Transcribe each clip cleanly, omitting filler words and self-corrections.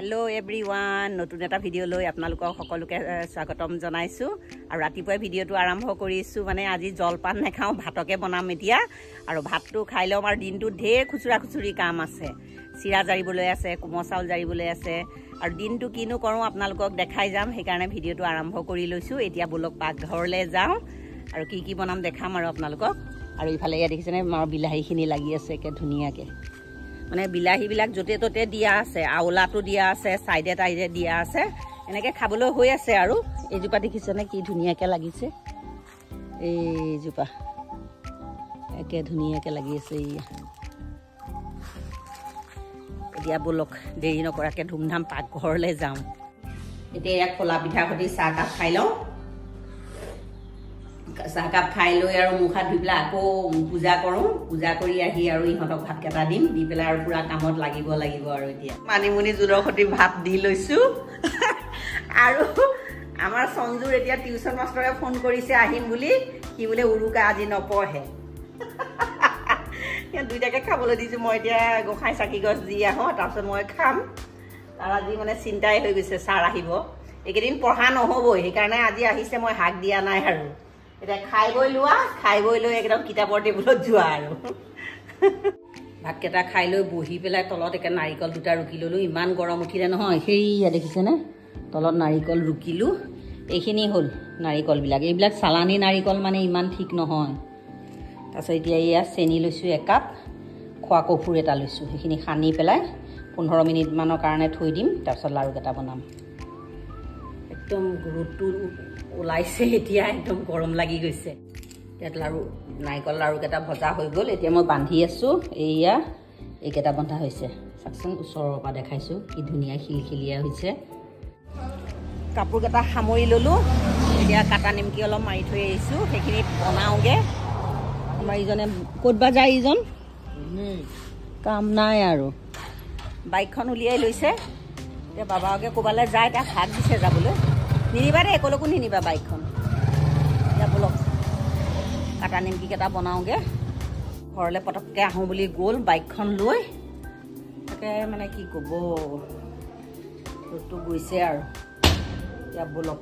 hello everyone नतुन एटा video লৈ আপোনালোকক সকলোকে স্বাগতম জনাইছো আৰু ৰাতিপুৱা ভিডিওটো আৰম্ভ কৰিছো মানে আজি জলপান নেখাও ভাতকে বনাম এতিয়া আৰু ভাতটো খাই লম আৰু দিনটো ঢেৰ খুচুৰা খুচুৰি কাম আছে চিৰা জাৰিবলৈ আছে কোমল চাউল জাৰিবলৈ আছে আৰু দিনটো কিনো কৰো আপোনালোকক দেখাই যাম সেই কাৰণে ভিডিওটো আৰম্ভ কৰি লৈছো এতিয়া বলক পাকঘৰলে যাও আৰু কি কি বনাম দেখাম আৰু আপোনালোকক আৰু ইফালে ইয়া দেখিছেনে মাৰ বিলাহীখিনি লাগি আছে কে ধুনিয়াকে মানে বিলাহী বিলাক জতে ততে দিয়া আছে আউলাটো দিয়া আছে সাইডে টাইডে দিয়া আছে এনেকে খাবলৈ হৈ আছে আৰু এজুপা দেখিছেনে কি ধুনিয়াকে লাগিছে এই জুপা একে ধুনিয়াকে লাগি আছে এতিয়া বলক দেৰি নকৰাকে ধুমধাম পাকঘৰলে যাওঁ এতিয়া এক খোলা পিঠা সতি চাহ কাপ খাই লওঁ চাহ কাপ খাই লৈ আৰু মুখ হাত ধুই পেলাই আকৌ পূজা কৰোঁ পূজা কৰি আহি আৰু ইহঁতক ভাত কেটা দিম দি পেলাই আৰু পুৰা কামত লাগিব আৰু এতিয়া মানিমুনি জোলৰ সতি ভাত দি লৈছো আৰু আমাৰ সঞ্জুৰ এতিয়া টিউচন মাষ্টৰে ফোন কৰিছে আহিম বুলি কি বোলে উৰুকা আজি নপঢ়ে দুইটাকে খাবলৈ দিছো মই এতিয়া গোখাই চাকি গছ দি আহো তাৰপিছত মই খাম তাৰ আজি মানে চিন্তাই হৈ গৈছে ছাৰ আহিব এইকেইদিন পঢ়া নহ'বই সেইকাৰণে আজি আহিছে মই হাক দিয়া নাই আৰু এটা খাই বই লোৱা খাই বই লৈ একদম কিতাপৰ টেবুলত যোৱা আৰু ভাত কেটা খাই লৈ বহি পেলাই তলত একে নাৰিকল দুটা ৰুকি ললো ইমান গৰম উঠিলে নহয় সেইয়া দেখিছেনে তলত নাৰিকল ৰুকিলো এইখিনি হ'ল নাৰিকল বিলাক এইবিলাক সালানী নাৰিকল মানে ইমান ঠিক নহয় তাৰপিছত এতিয়া ইয়া চেনি লৈছো এক কাপ খোৱা কফুৰ এটা লৈছো সেইখিনি সানি পেলাই 15 মিনিট মানৰ কাৰণে থৈ দিম তাৰপিছত লাৰু কেটা বনাম একদম গুৰুটো ওলাইছে এতিয়া একদম গৰম লাগি গৈছে তেত লাৰু নাৰিকল লাৰু কেটা ভজা হৈ গ'ল এতিয়া মই বান্ধি আছো এইয়া এইকেটা বন্ধা হৈছে চাকচোন ওচৰৰ পৰা দেখাইছো কি ধুনিয়া খিলখিলিয়া হৈছে কাপোৰ কেটা সামৰি ললো এতিয়া কাটা নিমকি অলপ মাৰি থৈ আহিছো সেইখিনি বনাওগে আমাৰ ইজনে ক'ত বা যায় ইজন কাম নাই আৰু বাইকখন উলিয়াই লৈছে এতিয়া বাবাকে ক'বালে যায় তাক হাত দিছে যাবলৈ নিনিবা দে একলকো নিনিবা বাইকখন এতিয়া বলক কাটা নিমকি কেটা বনাওগে ঘৰলে পটককে আহোঁ বুলি গ'ল বাইকখন লৈ তাকে মানে কি ক'ব ৰ'দটো গৈছে আৰু এতিয়া বলক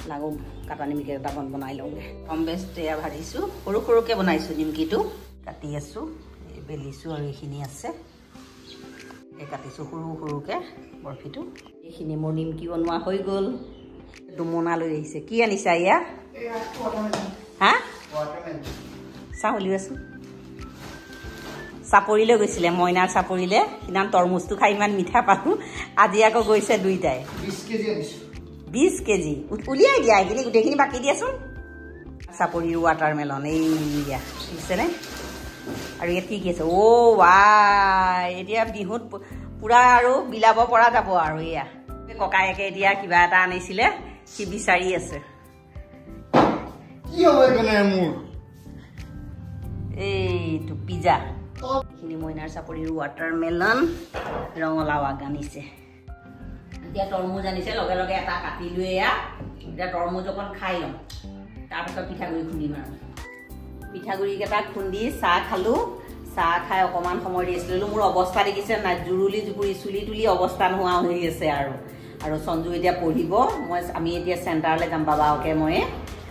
লাগো কাটা নিমকি কেটা বনাই লওঁগে কম বেছ এয়া ভাজিছোঁ সৰু সৰুকে বনাইছোঁ নিমকিটো কাটি আছোঁ এই বেলিছোঁ আৰু এইখিনি আছে এই কাটিছোঁ সৰু সৰুকে বৰফিটো এইখিনি মোৰ নিমকি বনোৱা হৈ গ'ল দুমোনা লৈ আহিছে কি আনিছা ইয়া হা চাহ উলিয়াই আছোঁ চাপৰিলৈ গৈছিলে মইনাৰ চাপৰিলে সিদিনা তৰমুজটো খাই ইমান মিঠা পালোঁ আজি আকৌ গৈছে দুইটাই 20 কেজি উলিয়াই দিয়া এইখিনি গোটেইখিনি বাকি দিয়াচোন চাপৰিৰ ৱাটাৰমেলন এইয়া দিছেনে আৰু ইয়াত কি আছে অ' ৱাই এতিয়া বিহুত পুৰা আৰু বিলাব পৰা যাব আৰু এয়া ককায়েকে এতিয়া কিবা এটা আনিছিলে সি বিচাৰি আছে কি হয় কেনে মোৰ এইটো পিজ্জা এইখিনি মইনাৰ চাপৰিৰ ৱাটাৰমেলন ৰঙালাও আগ আনিছে এতিয়া তৰমুজ আনিছে লগে লগে এটা কাটি লৈ এয়া এতিয়া তৰমুজ অকণ খাই ল'ম তাৰপিছত পিঠাগুড়ি খুন্দিম আৰু পিঠাগুড়ি কেটা খুন্দি চাহ খালোঁ চাহ খাই অকণমান সময় ৰেষ্ট ল'লোঁ মোৰ অৱস্থা দেখিছে নাই জুৰুলি জুপুৰি চুলি তুলি অৱস্থা নোহোৱা হৈ আছে আৰু সঞ্জু এতিয়া পঢ়িব আমি এতিয়া চেণ্টাৰলৈ যাম বাবাকে মই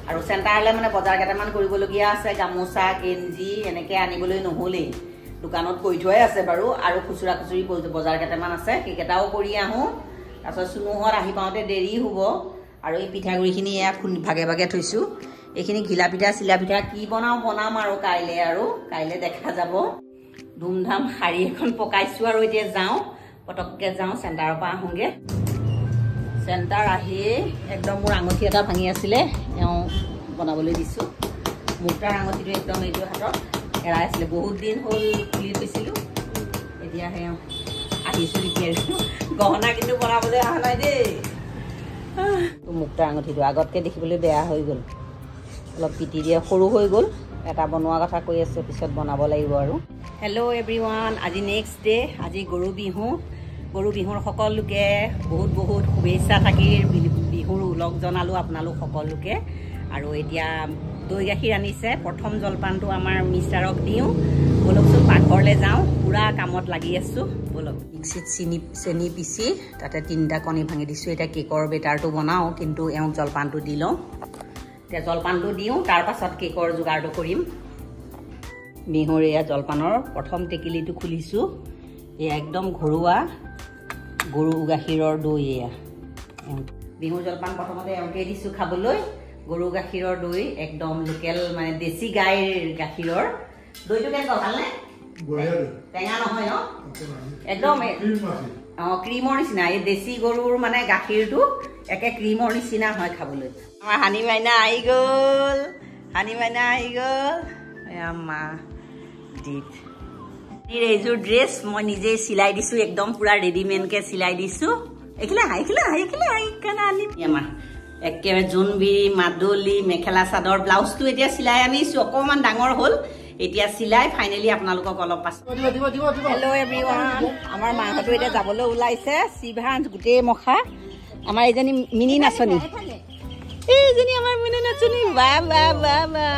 আৰু চেণ্টাৰলৈ মানে বজাৰ কেইটামান কৰিবলগীয়া আছে গামোচা কেঞ্জি এনেকৈ আনিবলৈ নহ'লেই দোকানত কৈ থোৱাই আছে বাৰু আৰু খুচুৰা খুচুৰি বজাৰ কেইটামান আছে সেইকেইটাও কৰি আহোঁ তাৰপিছত চুনুহঁত আহি পাওঁতে দেৰি হ'ব আৰু এই পিঠাগুড়িখিনি এয়া ভাগে ভাগে থৈছোঁ এইখিনি ঘিলা পিঠা চিলা পিঠা কি বনাম আৰু কাইলৈ দেখা যাব ধুমধাম শাৰী এখন পকাইছোঁ আৰু এতিয়া যাওঁ পটককৈ যাওঁ চেণ্টাৰৰ পৰা আহোঁগৈ চেণ্টাৰ আহি একদম মোৰ আঙুঠি এটা ভাঙি আছিলে এওঁ বনাবলৈ দিছোঁ মুক্তাৰ আঙুঠিটো একদম এইটো হাতত এৰাই আছিলে বহুত দিন হ'ল খুলি থৈছিলোঁ এতিয়া সেই আহিছোঁ বিচাৰিছোঁ গহনা কিন্তু বনাবলৈ অহা নাই দেই মুক্তাৰ আঙুঠিটো আগতকৈ দেখিবলৈ বেয়া হৈ গ'ল অলপ পিটি দিয়ে সৰু হৈ গ'ল এটা বনোৱা কথা কৈ আছে পিছত বনাব লাগিব আৰু হেল্ল' এভৰিৱান আজি নেক্সট ডে আজি গৰু বিহুৰ সকলোকে বহুত বহুত শুভেচ্ছা থাকিল বিহুৰ উলগ জনালোঁ আপোনালোক সকলোকে আৰু এতিয়া দৈ গাখীৰ আনিছে প্ৰথম জলপানটো আমাৰ মিষ্টাৰক দিওঁ বলকচোন ঘৰলৈ যাওঁ পুৰা কামত লাগি আছোঁ বলক মিক্সিত চেনি পিচি তাতে 3টা কণী ভাঙি দিছোঁ এতিয়া কেকৰ বেটাৰটো বনাওঁ কিন্তু এওঁক জলপানটো দি লওঁ এতিয়া জলপানটো দিওঁ তাৰ পাছত কেকৰ যোগাৰটো কৰিম বিহুৰ এয়া জলপানৰ প্ৰথম টেকেলিটো খুলিছোঁ এয়া একদম ঘৰুৱা গৰু গাখীৰৰ দৈ এয়া বিহুৰ জলপান প্ৰথমতে এওঁকে দিছোঁ খাবলৈ গৰু গাখীৰৰ দৈ একদম লোকেল মানে দেশী গাইৰ গাখীৰৰ দৈটো কেনেকুৱা ভালনে টেঙা নহয় ন একদম ক্ৰীমৰ নিচিনা এই দেশী গৰুৰ মানে গাখীৰটো একে ক্ৰীমৰ নিচিনা হয় খাবলৈ আমাৰ হানি মাইনা আহি গ'ল মা দীপ এইযোৰ ড্ৰেছ মই নিজে চিলাই দিছোঁ একদম পুৰা ৰেডিমেডকৈ চিলাই দিছোঁ এইখিলে আমাৰ একেবাৰে জোনবিৰি মাদলি মেখেলা চাদৰ ব্লাউজটো এতিয়া চিলাই আনিছোঁ অকণমান ডাঙৰ হ'ল এতিয়া চিলাই ফাইনেলি আপোনালোকক অলপ পাছত হেল্ল' এভৰিৱান আমাৰ মাহঁতো এতিয়া যাবলৈ ওলাইছে শিৱাঞ্জ গোটেই মখা আমাৰ এইজনী মিনি নাচনী এইজনী আমাৰ মিনি নাচনী বা বা বা বা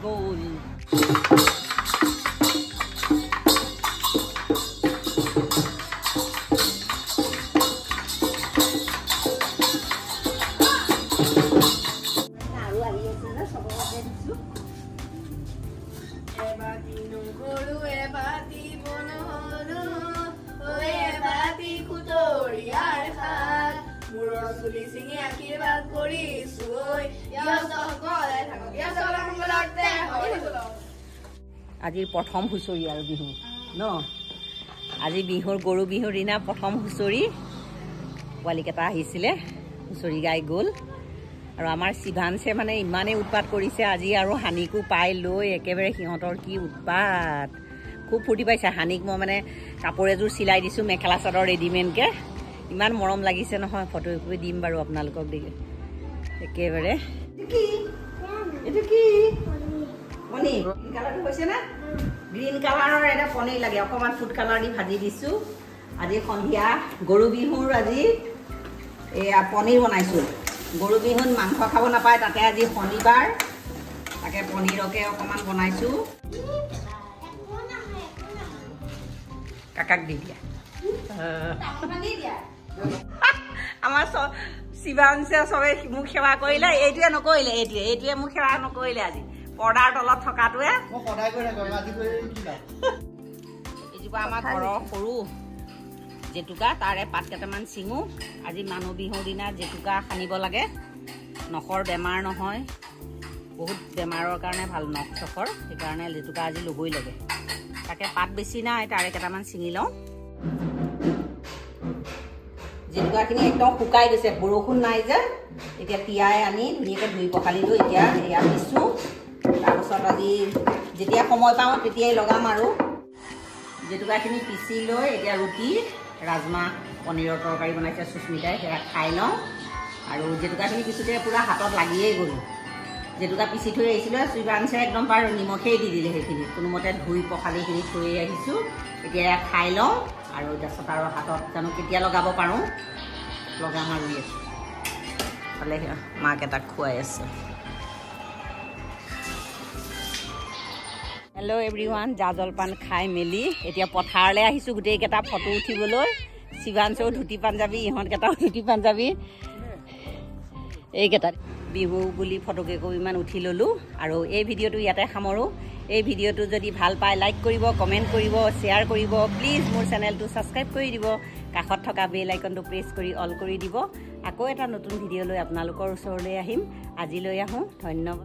গ'ল আজিৰ প্ৰথম হুঁচৰি আৰু বিহু ন আজি বিহুৰ গৰু বিহুৰ দিনা প্ৰথম হুঁচৰি পোৱালিকেইটা আহিছিলে হুঁচৰি গাই গ'ল আৰু আমাৰ শিৱাঞ্জে মানে ইমানেই উৎপাত কৰিছে আজি আৰু হানিকো পাই লৈ একেবাৰে সিহঁতৰ কি উৎপাত খুব ফূৰ্তি পাইছে হানিক মই মানে কাপোৰ এযোৰ চিলাই দিছোঁ মেখেলা চাদৰ ৰেডিমেডকৈ ইমান মৰম লাগিছে নহয় ফটো একপি দিম বাৰু আপোনালোকক দেখি একেবাৰে এইটো কি পনীৰ গ্ৰীণ কালাৰটো হৈছে না গ্ৰীণ কালাৰৰ এটা পনীৰ লাগে অকণমান ফুড কালাৰ দি ভাজি দিছোঁ আজি সন্ধিয়া গৰু বিহুৰ আজি এয়া পনীৰ বনাইছোঁ গৰু বিহুত মাংস খাব নাপায় তাতে আজি শনিবাৰ তাকে পনীৰকে অকণমান বনাইছোঁ কাকাক দি দিয়া আমাৰ শিৱাঞ্জে চবে মোক সেৱা কৰিলে এইটোৱে নকৰিলে এইটোৱে মোক সেৱা নকৰিলে আজি পৰ্দাৰ তলত থকাটোৱে এজোপা আমাৰ ঘৰৰ সৰু জেতুকা তাৰে পাত কেইটামান ছিঙো আজি মানুহ বিহুৰ দিনা জেতুকা সানিব লাগে নখৰ বেমাৰ নহয় বহুত বেমাৰৰ কাৰণে ভাল নখ চখৰ সেইকাৰণে জেতুকা আজি ল'বই লাগে তাকে পাত বেছি নাই তাৰে কেইটামান ছিঙি লওঁ জেতুকাখিনি একদম শুকাই গৈছে বৰষুণ নাই যে এতিয়া তিয়াই আনি ধুনীয়াকৈ ধুই পখালিলোঁ এতিয়া এয়া পিছোঁ তাৰপাছত আজি যেতিয়া সময় পাওঁ তেতিয়াই লগাম আৰু জেতুকাখিনি পিচি লৈ এতিয়া ৰুটি ৰাজমাহ পনীৰৰ তৰকাৰী বনাইছে সুস্মিতাই সেয়া খাই লওঁ আৰু জেতুকাখিনি পিছোঁতে পূৰা হাতত লাগিয়েই গ'ল জেতুকা পিচি থৈ আহিছিলোঁ শিৱাঞ্জে একদম বাৰু নিমখেই দি দিলে সেইখিনি কোনোমতে ধুই পখালিখিনি থৈ আহিছোঁ এতিয়া খাই লওঁ আৰু তাৰপিছত আৰু হাতত জানো কেতিয়া লগাব পাৰোঁ লগাম আৰু ফালে মাক এটাক খুৱাই আছে হেল্ল' এভৰিৱান জা জলপান খাই মেলি এতিয়া পথাৰলৈ আহিছোঁ গোটেইকেইটা ফটো উঠিবলৈ শিৱাঞ্জেও ধুতি পাঞ্জাবী ইহঁতকেইটাও ধুতি পাঞ্জাবী এইকেইটা বিহু বুলি ফটোকেইকপিমান উঠি ল'লোঁ আৰু এই ভিডিঅ'টো ইয়াতে সামৰোঁ এই ভিডিঅ'টো যদি ভাল পায় লাইক কৰিব কমেণ্ট কৰিব শ্বেয়াৰ কৰিব প্লিজ মোৰ চেনেলটো ছাবস্ক্ৰাইব কৰি দিব কাষত থকা বেল আইকনটো প্ৰেছ কৰি অল কৰি দিব আকৌ এটা নতুন ভিডিঅ' লৈ আপোনালোকৰ ওচৰলৈ আহিম আজিলৈ আহোঁ ধন্যবাদ